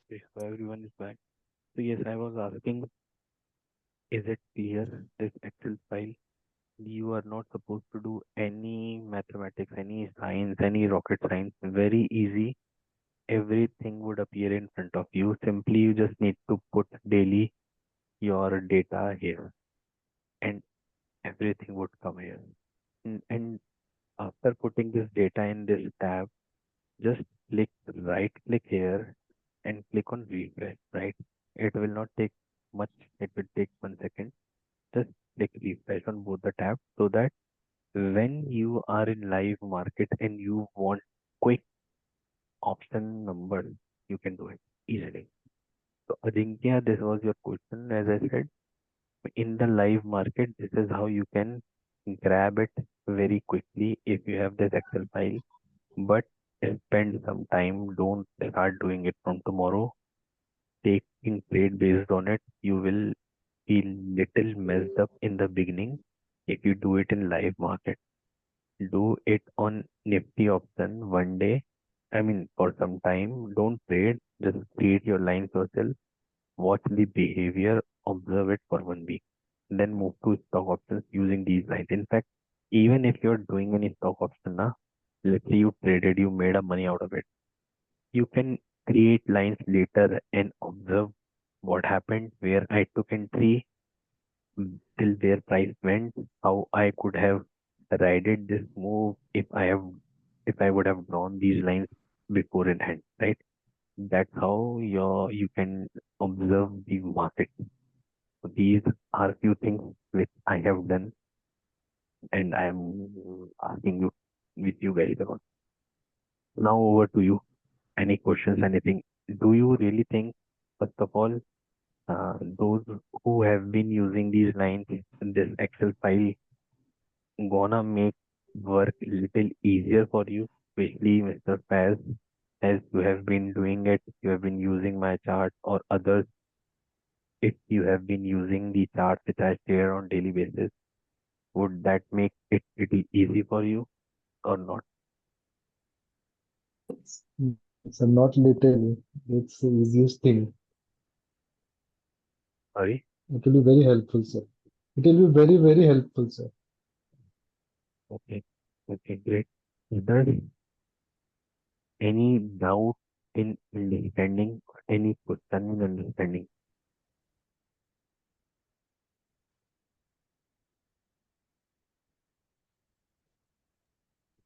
Okay, so everyone is back. So yes, I was asking, is it clear this Excel file? You are not supposed to do any mathematics, any science, any rocket science. Very easy. Everything would appear in front of you. Simply you just need to put daily your data here and everything would come here. And after putting this data in this tab, just right click here and click on refresh, right? It will not take much. It will take 1 second. Just click refresh on both the tabs so that when you are in live market and you want quick option numbers, you can do it easily. So Ajinkya, this was your question. As I said, in the live market, this is how you can grab it very quickly if you have this Excel file. But spend some time. Don't start doing it from tomorrow. Taking trade based on it, you will feel little messed up in the beginning if you do it in live market. Do it on Nifty option 1 day. I mean, for some time. Don't trade. Just create your lines yourself. Watch the behavior. Observe it for 1 week. Then move to stock options using these lines. In fact, even if you're doing any stock option, let's say you traded, you made a money out of it. You can create lines later and observe what happened, where I took entry, till their price went, how I could have rided this move if I would have drawn these lines before in hand, right? That's how you can observe the market. So these are few things which I have done and I am asking you with you guys about. Now over to you. Any questions, anything? Do you really think, first of all, those who have been using these lines in this Excel file gonna make work little easier for you, especially Mr. Paz, as you have been doing it, you have been using my chart or others, if you have been using the charts which I share on daily basis, would that make it pretty easy for you or not? It's not little, it's the easiest thing. Sorry? It will be very helpful, sir. It will be very, very helpful, sir. Okay. Okay, great. Is there any doubt in understanding or any question in understanding?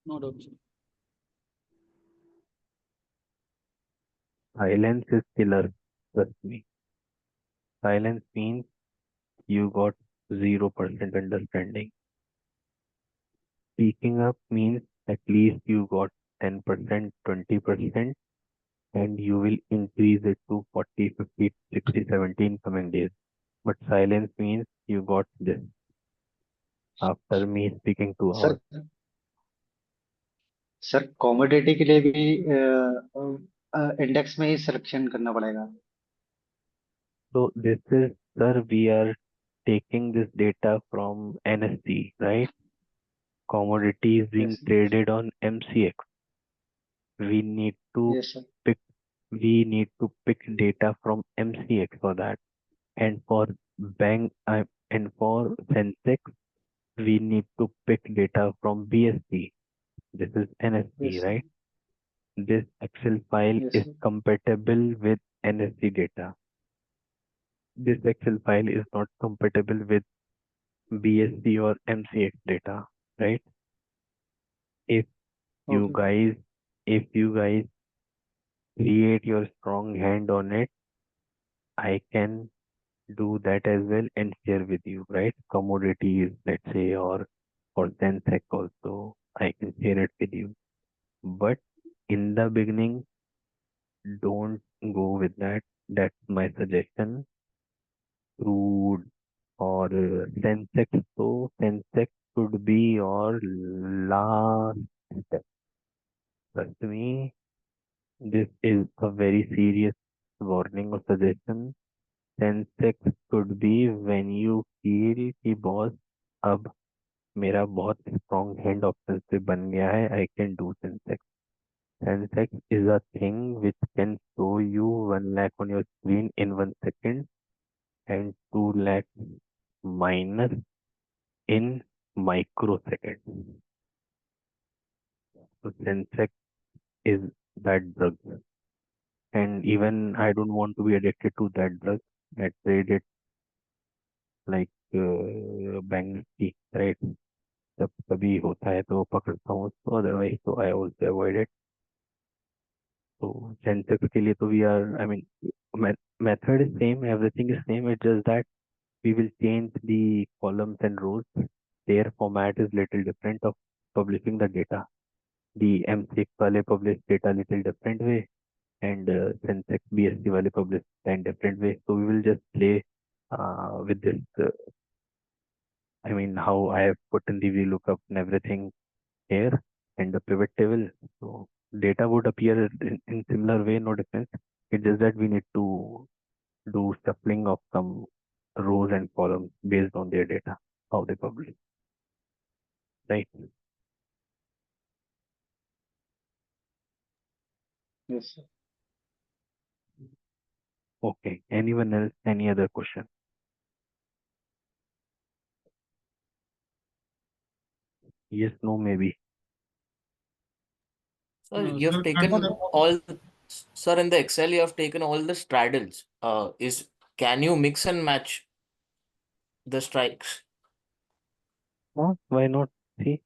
No doubt, sir. Silence is killer, trust me. Silence means you got 0% understanding. Speaking up means at least you got 10%, 20%, and you will increase it to 40, 50, 60, 70 in coming days. But silence means you got this after me speaking 2 hours. Sir sir commodity के लिए भी index में ही selection करना पड़ेगा। So this is, sir, we are taking this data from NSE, right? Commodity is being yes traded on MCX. We need to yes sir pick, we need to pick data from MCX for that. And for bank, and for Sensex, we need to pick data from BSE. This is NSE, yes right? This Excel file yes is sir compatible with NSE data. This Excel file is not compatible with BSE or MCX data, right? If you okay guys, if you guys create your strong hand on it, I can do that as well and share with you, right? Commodities, let's say, or for Sensex also, I can share it with you. But in the beginning, don't go with that. That's my suggestion. Crude or Sensex. So Sensex should be your last step. Trust me, this is a very serious warning or suggestion. Sensex should be when you feel कि boss अब मेरा बहुत strong hand option पे बन गया है, I can do Sensex. Sensex is a thing which can show you 1 lakh on your screen in 1 second and 2 lakh minus in microseconds. So Sensex is that drug. And even I don't want to be addicted to that drug. I trade it like bank tea, right? जब कभी होता है तो पकड़ता हूँ उसको, otherwise तो I also avoid it. तो सेंसेक्स के लिए तो we are, I mean, method is same, everything is same. It's just that we will change the columns and rows. Their format is little different of publishing the data. The M6 wale publish data little different way, and Sensex BSC wale publish in different way. So we will just play with this. I mean, how I have put in the VLOOKUP and everything here and the pivot table. So data would appear in similar way, no difference. It's just that we need to do shuffling of some rows and columns based on their data, how they publish. Right? Yes, sir. Okay. Anyone else? Any other question? Yes, no, maybe. Sir, you have taken sir, in the Excel, you have taken all the straddles. Can you mix and match the strikes? Oh, why not? See?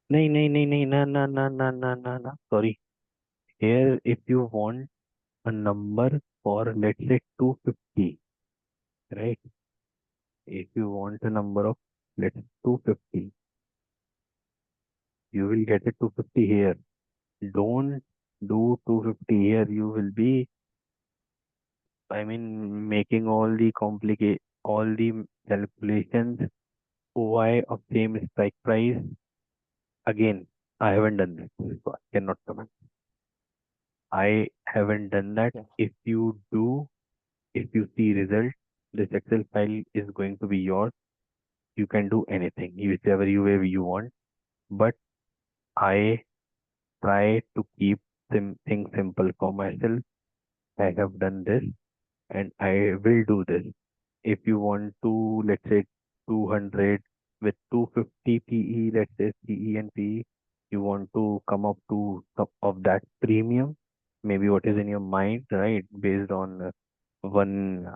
No, no, no, no, no, no, no, no, no, no, no. Sorry. Here, if you want a number for, let's say, 250, right? If you want a number of, let's say, 250, you will get it 250 here. Don't do 250 here. You will be, I mean, making all the calculations OI of same strike price. Again, I haven't done this, so I cannot comment. I haven't done that. Yeah. If you do, if you see result, this Excel file is going to be yours. You can do anything, whichever way you want. But I try to keep things simple for myself. I have done this and I will do this. If you want to, let's say 200 with 250 PE, let's say CE and PE, you want to come up to top of that premium, maybe what is in your mind, right? Based on one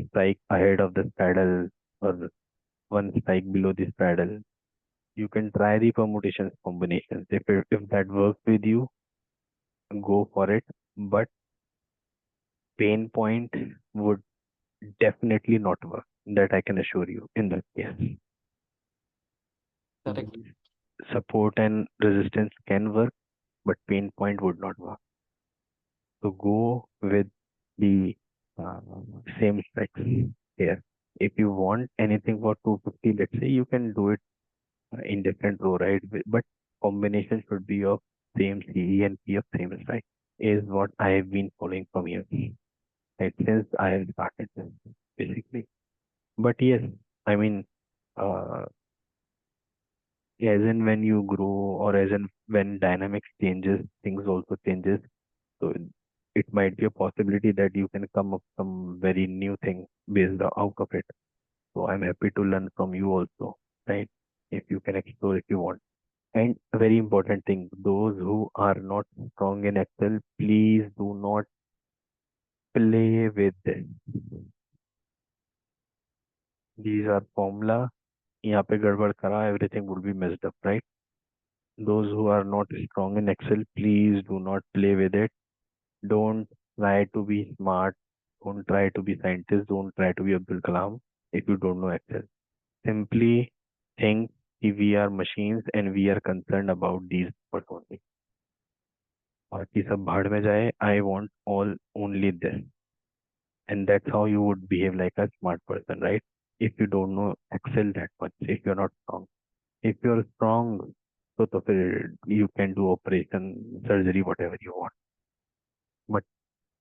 strike ahead of the straddle or one strike below the straddle. You can try the permutations combinations. If that works with you, go for it. But pain point would definitely not work. That I can assure you in that case. Correct. Support and resistance can work, but pain point would not work. So go with the uh, same specs here. If you want anything for 250, let's say, you can do it in different row, right? But combination should be of same CE and P of same strike is what I have been following from here, right? Since I have started this, basically. But yes, I mean, uh, as in when you grow or as in when dynamics changes, things also changes. So it might be a possibility that you can come up some very new thing based out of it. So I'm happy to learn from you also, right? If you can explore if you want. And a very important thing, those who are not strong in Excel, please do not play with this. These are formula. यहाँ पे गड़बड़ करा, everything would be messed up, right? Those who are not strong in Excel, please do not play with it. Don't try to be smart. Don't try to be scientist. Don't try to be Abdul Kalam if you don't know Excel. Simply think कि we are machines and we are concerned about these but only. बाकी सब भाड़ में जाए. I want all only this. And that's how you would behave like a smart person, right? If you don't know Excel that much, if you're not strong. If you're strong, so फिर you can do operation, surgery, whatever you want. But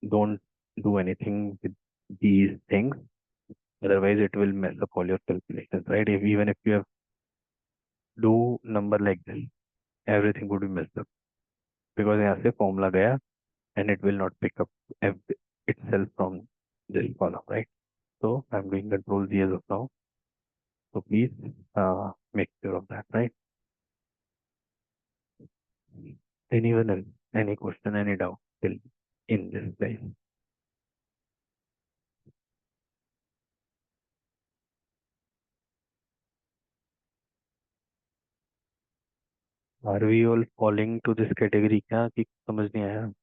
don't do anything with these things. Otherwise, it will mess up all your calculations, right? Even if you have do number like this, everything would be messed up. because यहाँ से formula गया and it will not pick up itself from this column, right? So I'm doing control Z as of now. So please make sure of that, right? Anyone else? Any question, any doubt till in this place? Are we all falling to this category क्या कि समझ नहीं आया?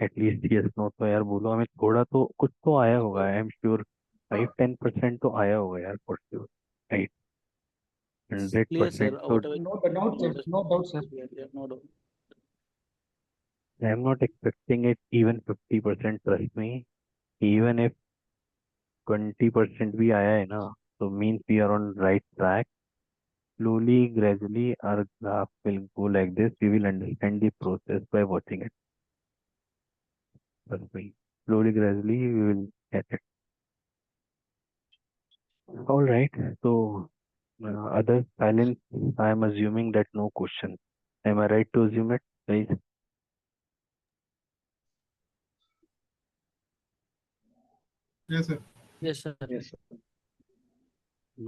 At least yes no तो यार बोलो हमें थोड़ा तो कुछ तो आया होगा. I am sure 5-10% तो आया होगा यार for sure, right? Clear, sir. 100% तो Whatever. No doubt, sir. No doubt, sir. Yeah, no doubt. I am not expecting it even 50%. Trust me. Even if 20% भी आया है ना, so means we are on right track. Slowly, gradually, our graph will go like this. We will understand the process by watching it. Trust me. Slowly, gradually, we will get it. All right. So, other silence, I am assuming that no question. Am I right to assume it, guys? Yes, sir. Yes, sir. Yes, sir.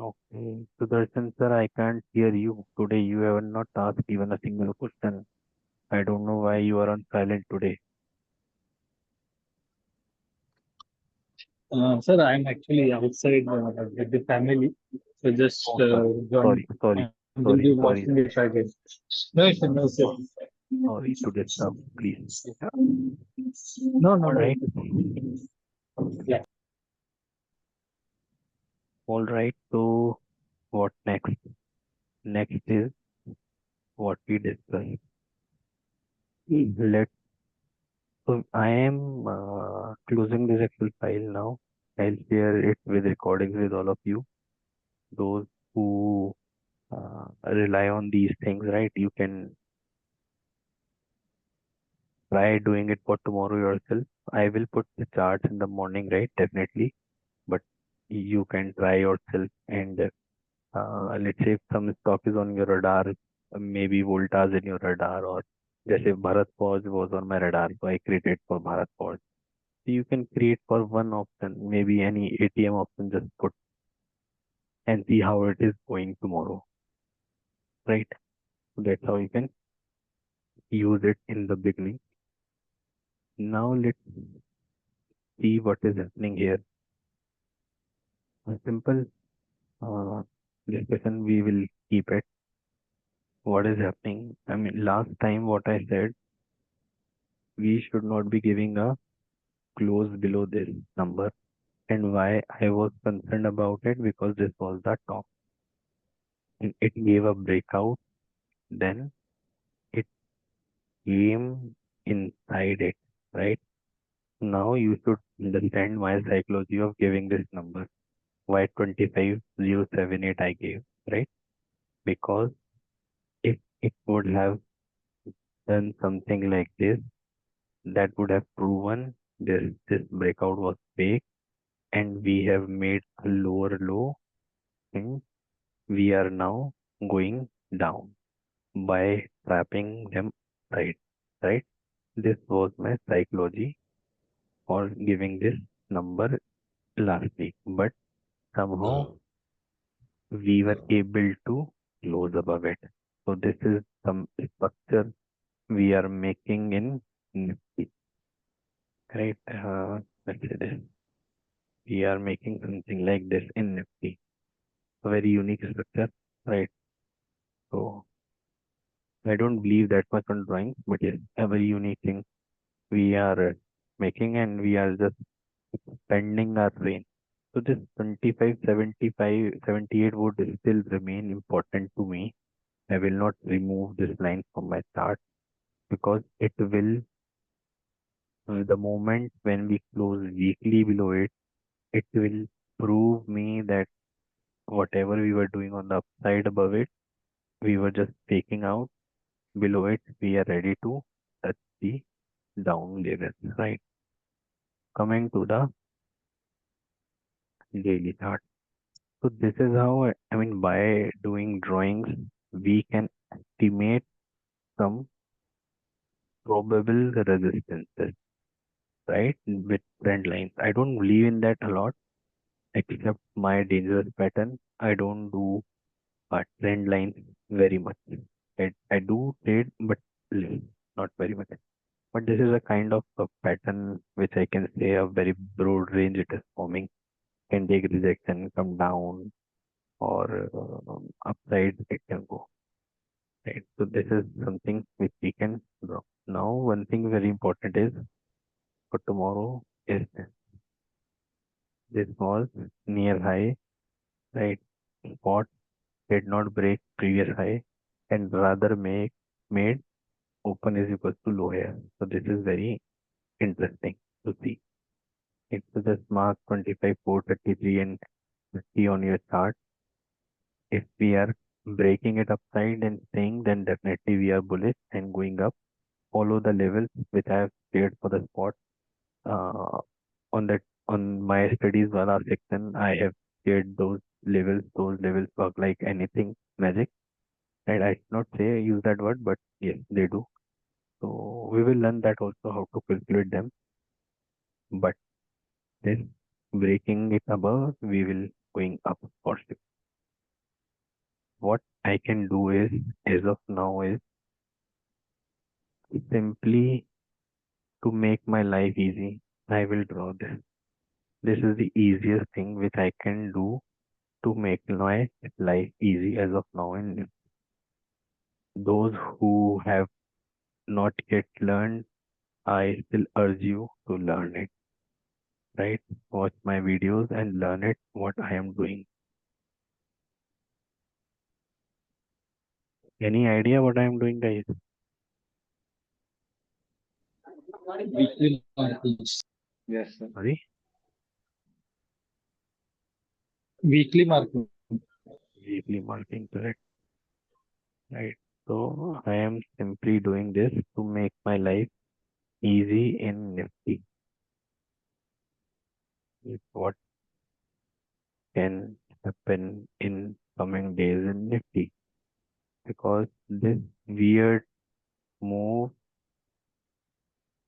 Okay. Sudarshan sir, I can't hear you. Today you have not asked even a single question. I don't know why you are on silent today. Sir, I'm actually outside with the family, so just joined. Sorry. Will be watching it again. No, sir, no, sir. Sorry to disturb, please. No, no, All right. Yeah. All right. So what next? Next is what we discussed. Let's. So I am closing this Excel file now. I'll share it with recordings with all of you. Those who rely on these things, right? You can try doing it for tomorrow yourself. I will put the charts in the morning, right? Definitely. But you can try yourself and let's say if some stock is on your radar, maybe Voltas in your radar, or just if Bharat Forge was on my radar, so I created for Bharat Forge. So you can create for one option, maybe any ATM option, just put and see how it is going tomorrow, right? So that's how you can use it in the beginning. Now let's see what is happening here. A simple discussion we will keep it. What is happening? I mean, last time what I said, we should not be giving a close below this number. And why I was concerned about it, because this was the top. And it gave a breakout, then it came inside it, right? Now you should understand my psychology of giving this number. Why 25078 I gave, right? Because if it would have done something like this, that would have proven this breakout was fake, and we have made a lower low, and we are now going down by trapping them right? This was my psychology for giving this number last week, but somehow we were able to close above it. So this is some structure we are making in Nifty, right? Let's say this. We are making something like this in Nifty. A very unique structure, right? So I don't believe that much on drawing, but yes, a very unique thing we are making, and we are just expanding our range. So this 25, 75, 78 would still remain important to me. I will not remove this line from my chart, because it will, the moment when we close weekly below it, it will prove me that whatever we were doing on the upside above it, we were just taking out. Below it, we are ready to touch the down level, right? Coming to the daily chart. So this is how, I mean, by doing drawings, we can estimate some probable resistances, right? With trend lines. I don't believe in that a lot, except my dangerous pattern. I don't do trend lines very much. I do trade, but little, not very much. But this is a kind of a pattern which I can say a very broad range it is forming. Can take rejection, come down, or upside it can go. Right. So this is something which we can draw. Now, one thing very important is for tomorrow is this was near high, right? Spot did not break previous high and rather made open is equal to low here. So this is very interesting to see. It's just mark 25, 433 and see on your chart. If we are breaking it upside and staying, then definitely we are bullish and going up. Follow the levels which I have shared for the spot. On that, on my studies wala section, I have shared those levels. Those levels work like anything magic. And I should not say use that word, but yes, they do. So we will learn that also how to calculate them. But then breaking it above, we will going up for sure. What I can do is, as of now, is simply to make my life easy. I will draw this. This is the easiest thing which I can do to make my life easy as of now. And those who have not yet learned, I still urge you to learn it. Right? Watch my videos and learn it what I am doing. Any idea what I am doing, guys? Weekly markings. Yes, sir. Sorry? Weekly marking. Weekly marking, correct? Right. So I am simply doing this to make my life easy in Nifty. Is what can happen in coming days in Nifty. Because this weird move,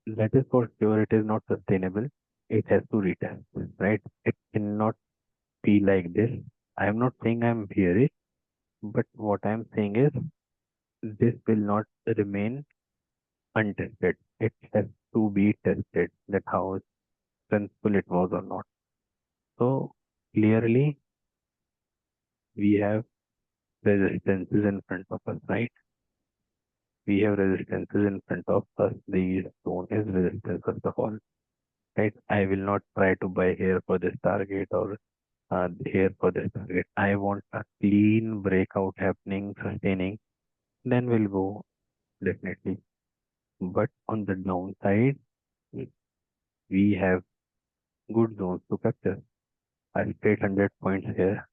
that is for sure, it is not sustainable. It has to retest, right? It cannot be like this. I am not saying I am bearish, but what I am saying is this will not remain untested. It has to be tested that how strengthful it was or not. So clearly we have resistances in front of us, right? We have resistances in front of us. The zone is resistance first of all, right? I will not try to buy here for this target or here for this target. I want a clean breakout happening, sustaining, then we'll go definitely. But on the downside, we have good zones to capture. I'll trade 100 points here,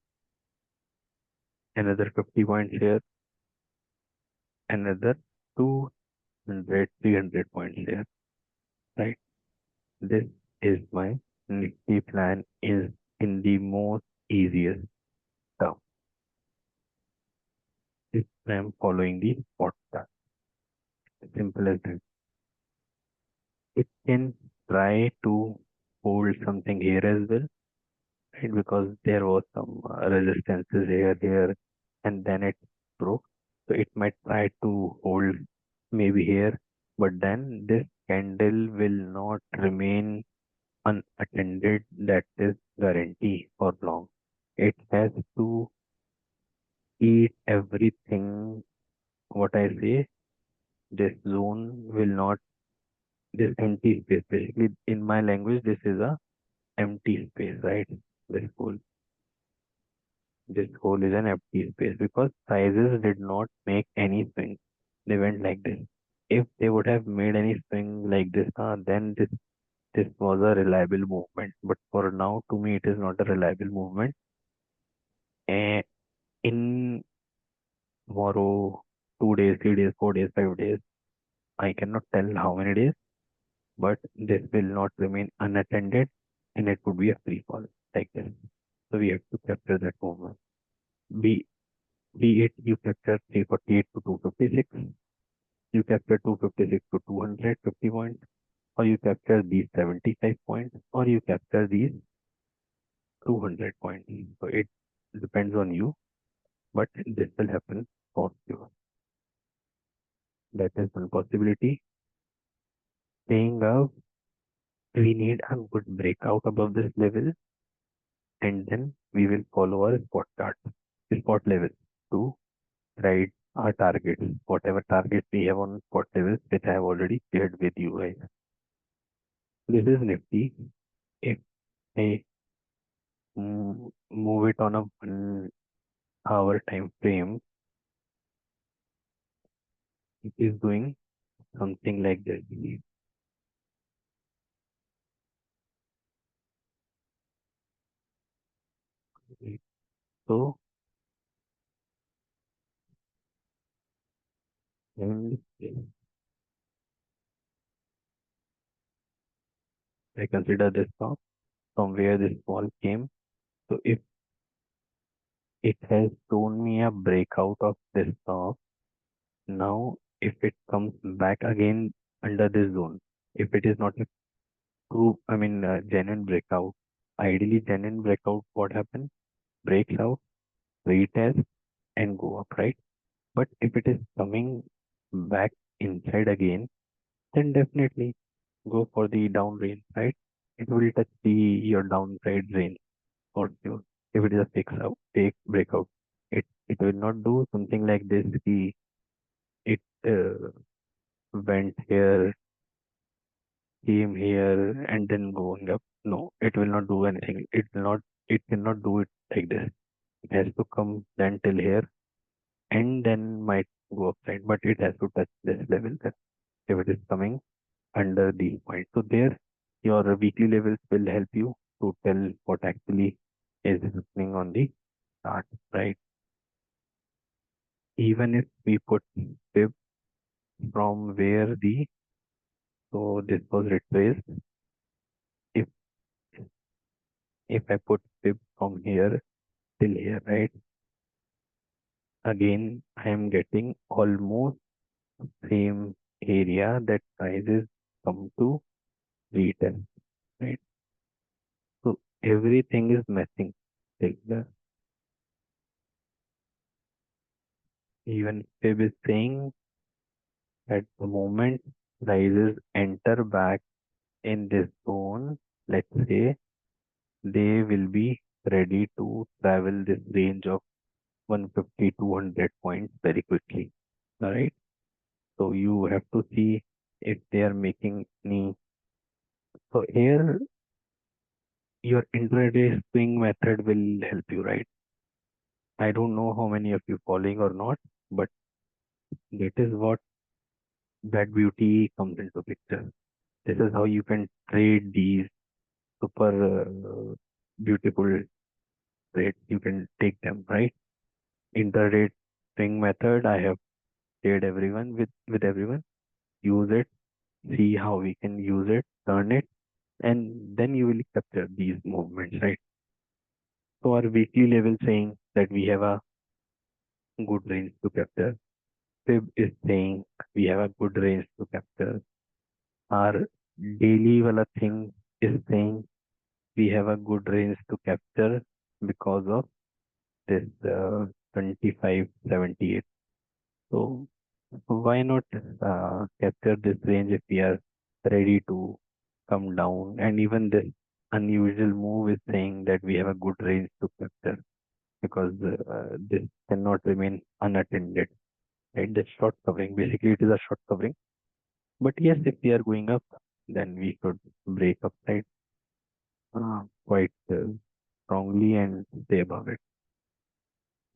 another 50 points here, another 200, 300 points here, right? This is my Nifty plan is in the most easiest term. If I am following the spot chart. Simple as that. It can try to hold something here as well, right? Because there was some resistances here, and then it broke. So it might try to hold maybe here, but then this candle will not remain unattended. That is guarantee for long. It has to eat everything. What I say, this zone will not, this empty space. Basically, in my language, this is a empty space, right? This hole. This hole is an empty space because sizes did not make any swing. They went like this. If they would have made any swing like this, then this was a reliable movement. But for now, to me, it is not a reliable movement. And in tomorrow, 2 days, 3 days, 4 days, 5 days, I cannot tell how many days, but this will not remain unattended and it would be a free fall like this. So we have to capture that movement. Be it you capture 348 to 256, You capture 256 to 250 points, or you capture these 75 points, or you capture these 200 points. So it depends on you, but this will happen for you. That is one possibility. Saying up, we need a good breakout above this level, and then we will follow our spot level to write our targets, whatever targets we have on spot levels, which I have already shared with you guys. This is Nifty. If I move it on a 1 hour time frame, it is doing something like this. So, and I consider this top from where this ball came. So if it has shown me a breakout of this top, now if it comes back again under this zone, if it is not a true, genuine breakout, ideally genuine breakout, what happens? Breaks out, retest, and go up, right? But if it is coming back inside again, then definitely go for the down range, right? It will touch your downside range for sure. If it is a fake breakout, it will not do something like this. It went here, came here, and then going up. No, it will not do anything. It cannot do it like this. It has to come then till here and then might go upside, but it has to touch this level that if it is coming under these points. So there, your weekly levels will help you to tell what actually is happening on the chart, right? Even if we put fib from where so this was retraced. If I put fib from here till here, right? Again, I am getting almost same area that prices come to retest, right? So everything is matching. Like even fib is saying at the moment prices enter back in this zone, let's say they will be ready to travel this range of 150 200 points very quickly. All right. So you have to see if they are making any. So here your intraday swing method will help you, right? I don't know how many of you following or not, but that is what that beauty comes into picture. This is how you can trade these super beautiful trades. You can take them, right? Intraday swing method. I have shared everyone with everyone. Use it. See how we can use it. Turn it, and then you will capture these movements, right? So our weekly level saying that we have a good range to capture. Fib is saying we have a good range to capture. Our daily wala thing is saying we have a good range to capture because of this 2578. So why not capture this range if we are ready to come down? And even this unusual move is saying that we have a good range to capture because this cannot remain unattended. Right? The short covering, basically it is a short covering. But yes, if we are going up, then we could break upside quite strongly and stay above it.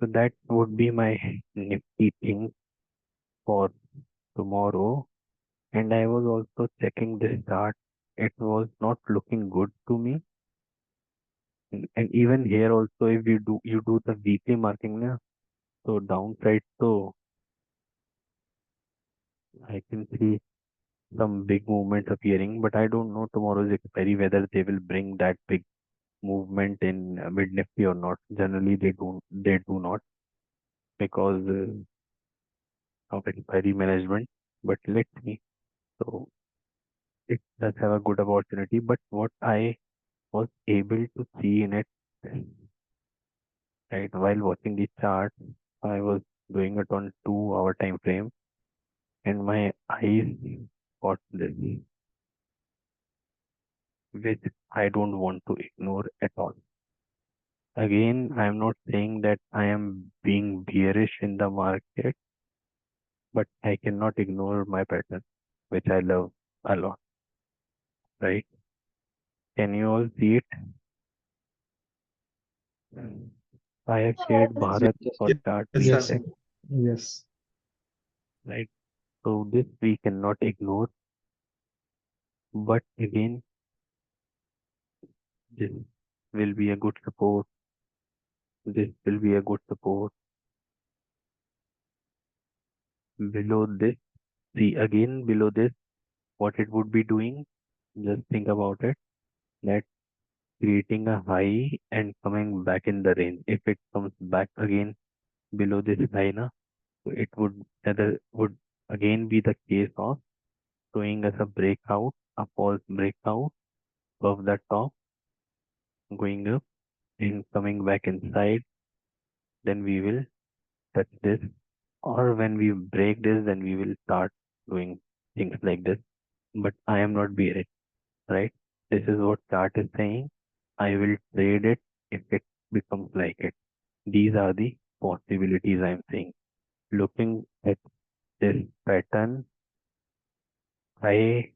So that would be my nifty thing for tomorrow. And I was also checking this chart. It was not looking good to me. And even here also, if you do the weekly marking now, so downside, so I can see some big movements appearing, but I don't know tomorrow's expiry whether they will bring that big movement in mid Nifty or not. Generally, they do not because of expiry management. but let's see. So it does have a good opportunity, but what I was able to see in it, right, while watching the chart, I was doing it on 2 hour time frame, and my eyes got this, which I don't want to ignore at all. Again, I am not saying that I am being bearish in the market, but I cannot ignore my pattern, which I love a lot, right? Can you all see it? I have shared Bharat for chart Yes, Yes, reset, yes. right? So this we cannot ignore, but again, this will be a good support. This will be a good support. Below this, see again below this, what it would be doing. Just think about it. That creating a high and coming back in the range. If it comes back again below this high, na, so it would again be the case of showing us a breakout, a false breakout of the top, going up and coming back inside. Then we will touch this, or when we break this, then we will start doing things like this. But I am not bearish, right? This is what chart is saying. I will trade it if it becomes like it. These are the possibilities I'm saying. Looking at this pattern, I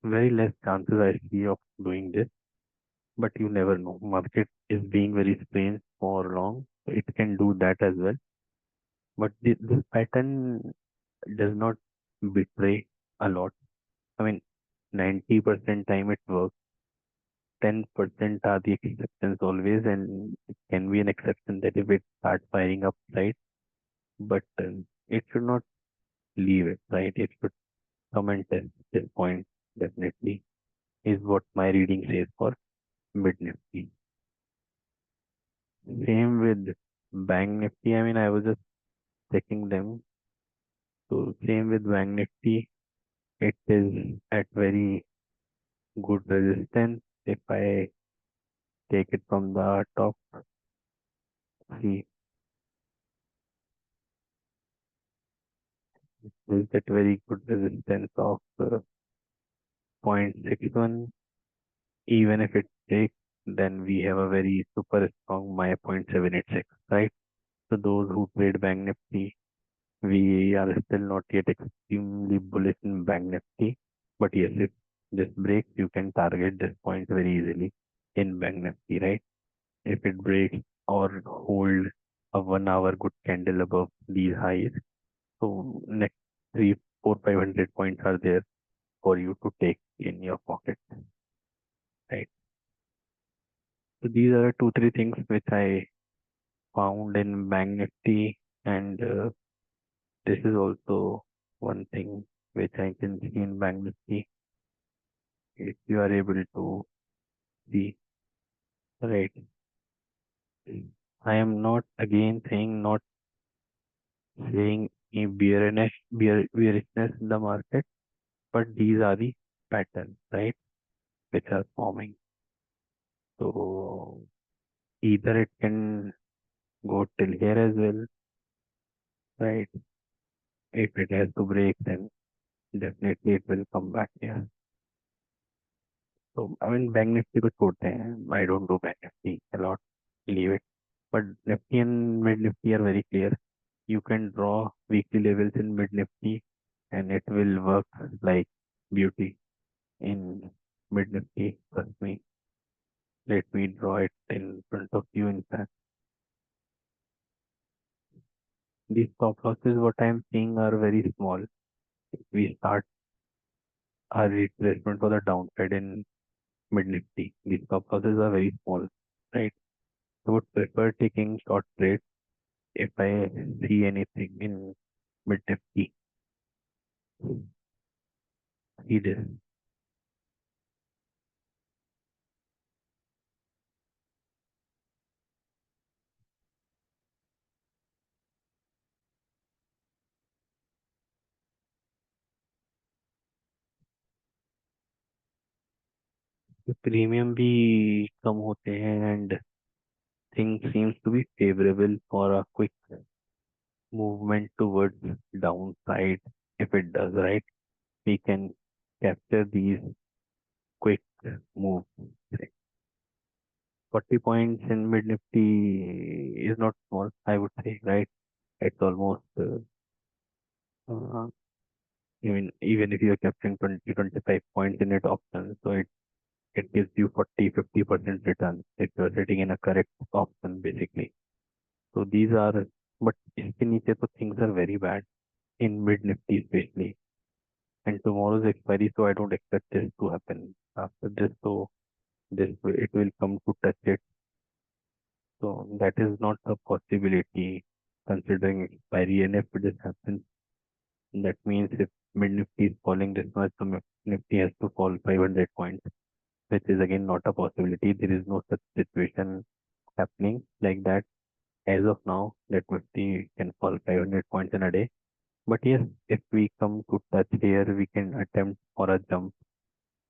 very less chances I see of doing this, but you never know. Market is being very strange for long. So it can do that as well. But this pattern does not betray a lot. I mean, 90% time it works. 10% are the exceptions always, and it can be an exception that if it starts firing upside, but it should not leave it, right? It should come and test this point, definitely, is what my reading says for mid Nifty. Same with Bank Nifty. I mean, I was just checking them. So, same with Bank Nifty. It is at very good resistance. If I take it from the top, see, is at very good resistance of 0.61. Even if it takes, then we have a very super strong my 0.786, right? So those who trade Bank Nifty, we are still not yet extremely bullish in Bank Nifty. But yes, if this breaks, you can target this point very easily in Bank Nifty, right? If it breaks or hold a 1 hour good candle above these highs, so next 3, 4, 500 points are there for you to take in your pocket, right? So these are 2, 3 things which I found in Bank Nifty, and this is also one thing which I can see in Bank Nifty. If you are able to see, right? I am not again saying not saying a bearishness in the market, but these are the patterns, right, which are forming. So either it can go till here as well, right? If it has to break, then definitely it will come back here. So I mean, Bank Nifty को छोड़ते हैं. I don't do Bank Nifty a lot. Leave it. But Nifty and Mid Nifty are very clear. You can draw weekly levels in Mid Nifty, and it will work like beauty in Mid Nifty. Trust me. Let me draw it in front of you. In fact, these stop losses, what I'm seeing, are very small. If we start our retracement for the downside in Mid Nifty, these stop losses are very small, right? I would prefer taking short trades if I see anything in Mid Nifty. See this. Premium भी कम होते हैं and things seems to be favorable for a quick movement towards downside. If it does, right, we can capture these quick moves. 40 points in mid nifty is not small, I would say, right? It's almost uh, even if you're capturing 20 25 points in it option, so it gives you 40 50% return if you're sitting in a correct option basically. So these are, but इसके नीचे तो things are very bad in mid nifty especially, and tomorrow's expiry, so I don't expect this to happen after this. So it will come to touch it. So that is not a possibility considering expiry. And if this happens, that means if mid nifty is falling this much, so nifty has to fall 500 points, which is again not a possibility. There is no such situation happening like that as of now, that nifty can fall 500 points in a day. But yes, if we come to touch here, we can attempt for a jump,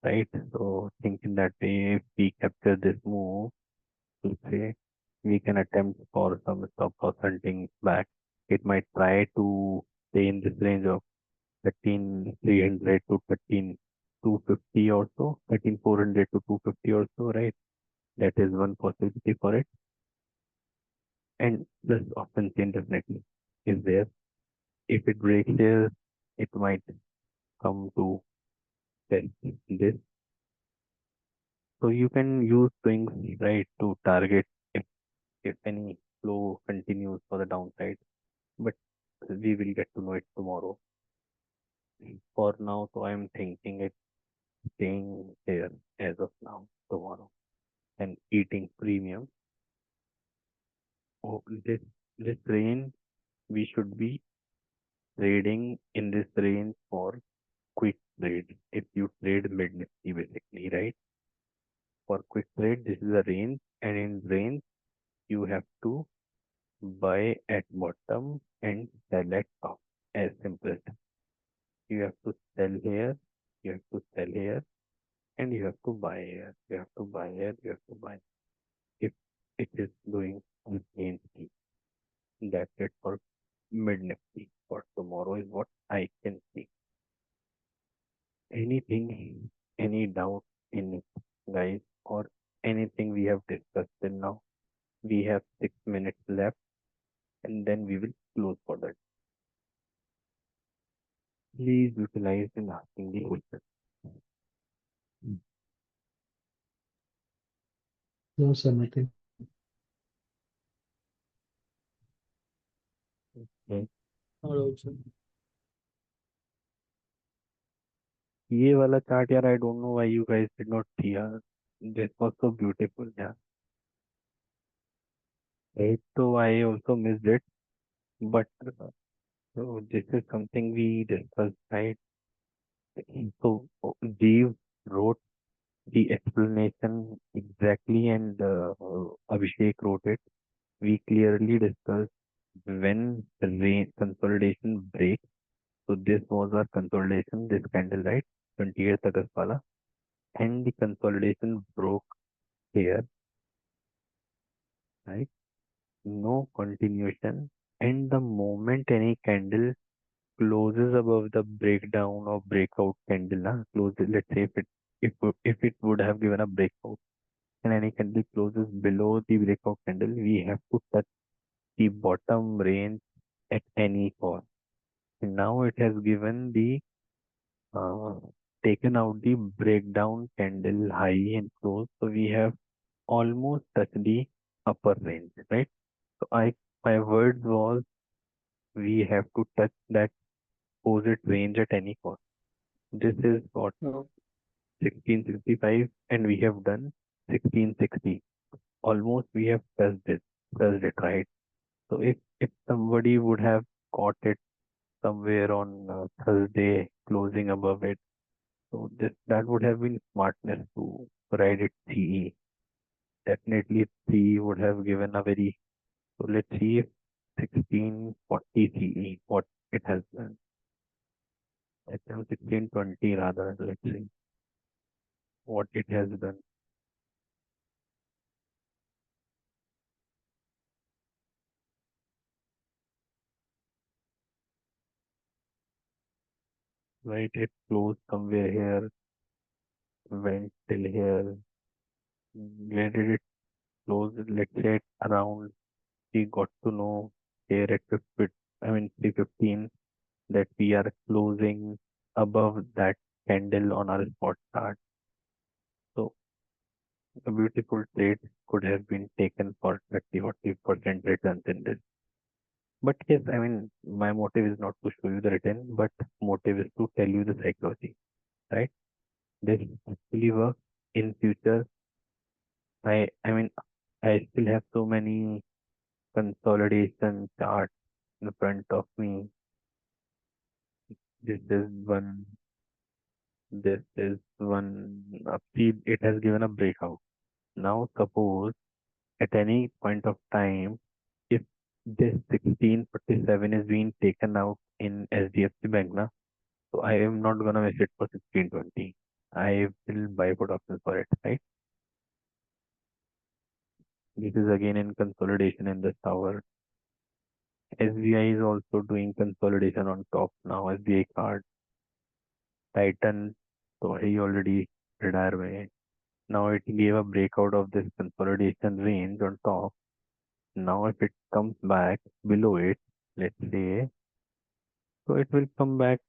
right? So thinking that way, if we capture this move, to say we can attempt for some stop loss hunting back. It might try to stay in this range of 13,300 to 13,250 or so, 13,400 to 250 or so, right? That is one possibility for it. And plus option chain definitely is there. If it breaks there, it might come to test this. So you can use swings, right, to target if any flow continues for the downside. But we will get to know it tomorrow. For now, so I'm thinking it staying here as of now, tomorrow, and eating premium. Oh, this range, we should be trading in this range for quick trade. If you trade mid nifty basically, right? For quick trade, this is a range, and in range you have to buy at bottom and sell at top. As simple as that. You have to sell here, you have to sell here, and you have to buy here. You have to buy here, you have to buy. If it is doing on gain key, that's it for mid nifty. For tomorrow is what I can see. Anything, any doubt in it, guys, or anything we have discussed till now? We have 6 minutes left, and then we will close for that. Please utilize in asking the question. No, sir, nothing. Okay. No doubt, sir. ये वाला chart यार, I don't know why you guys did not see यार. This was so beautiful यार. Right, so I also missed it, but so this is something we discussed, right? So Jeev wrote the explanation exactly, and Abhishek wrote it. We clearly discussed when the consolidation breaks. So this was our consolidation, this candle, right? 28th August wala, and the consolidation broke here, right? No continuation, and the moment any candle closes above the breakdown or breakout candle, closes, let's say if it would have given a breakout, and any candle closes below the breakout candle, we have to touch the bottom range at any cost. And now it has given the uh, taken out the breakdown candle high and close, so we have almost touched the upper range, right? So my words was we have to touch that opposite range at any cost. This is what No. 1665, and we have done 1660. Almost we have touched it, right? So if somebody would have caught it somewhere on Thursday, closing above it, so that would have been smartness to ride it CE. Definitely CE would have given a very. So let's see if 1640 CE what it has done. Let's have 1620 rather. Let's see what it has done. right? It flows somewhere here, went till here. Where did it close? Let's say it around. We got to know here at 50, I mean 3:15, that we are closing above that candle on our spot chart. So a beautiful trade could have been taken for 30-40% returns in this. But yes, I mean, my motive is not to show you the return, but motive is to tell you the psychology, right? This actually works in future. I mean, I still have so many consolidation charts in front of me. This is one. This is one. See, it has given a breakout. Now, suppose at any point of time, if this 1647 is being taken out in SDFC Bank, na, so I am not gonna miss it for 1620. I will buy put options for it, right? This is again in consolidation in this tower. SBI is also doing consolidation on top now. SBI card, Titan, so he already retired away. Now it gave a breakout of this consolidation range on top. Now if it comes back below it, let's say, so it will come back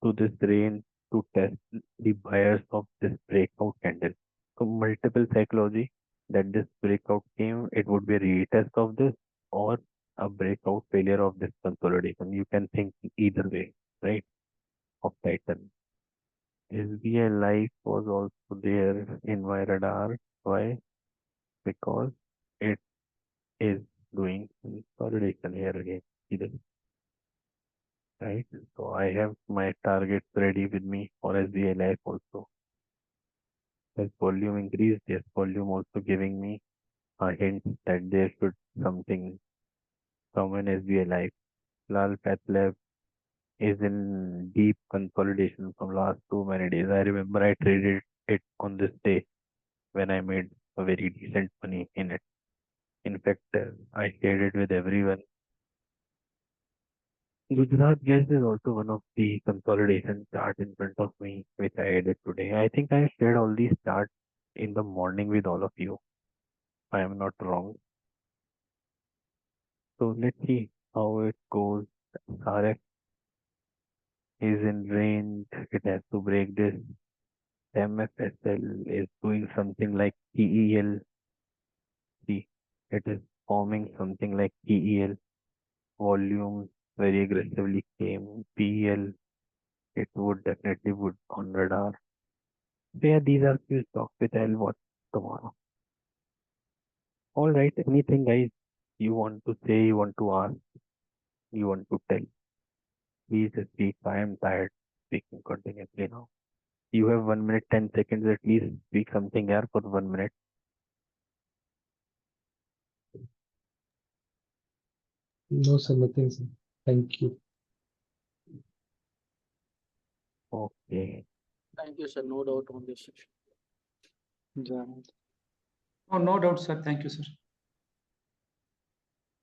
to this range to test the buyers of this breakout candle. So multiple psychology that this breakout came, it would be a retest of this or a breakout failure of this consolidation. You can think either way, right? Of Titan. SBI Life was also there in my radar. Why? Because it is doing consolidation here again. Either, right? So I have my targets ready with me for SBI Life also. As volume increased, yes, volume also giving me a hint that there should something come in SBI Life. Lal Path Lab is in deep consolidation from last too many days. I remember I traded it on this day when I made a very decent money in it. In fact, I shared it with everyone. Gujarat Gas is also one of the consolidation chart in front of me, which I added today. I think I shared all these charts in the morning with all of you. I am not wrong. So let's see how it goes. RF is in range. It has to break this. MFSL is doing something like TEL. See, it is forming something like TEL. Volume very aggressively came. PEL, it would definitely would on radar. So yeah, these are few stocks which I'll watch tomorrow. All right, anything guys you want to say, you want to ask, you want to tell, please speak. I am tired speaking continuously now. You have 1 minute, 10 seconds at least. Speak something here for 1 minute. No, sir, nothing, sir. Thank you. Okay. Thank you, sir. No doubt on this. Oh, no doubt, sir. Thank you, sir.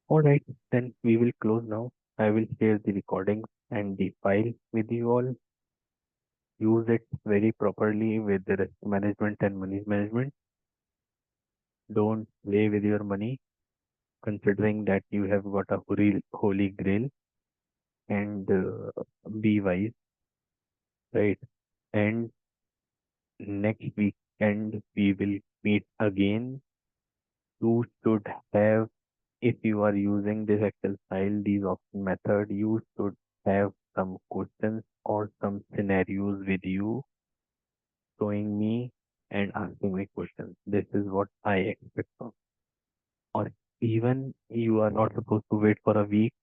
All right, then we will close now. I will share the recordings and the file with you all. Use it very properly with the risk management and money management. Don't play with your money, considering that you have got a holy grail, and be wise, right? And next weekend we will meet again. You should have, if you are using this Excel file, these option method, you should have some questions or some scenarios with you, showing me and asking me questions. This is what I expect from. Or even you are not supposed to wait for a week.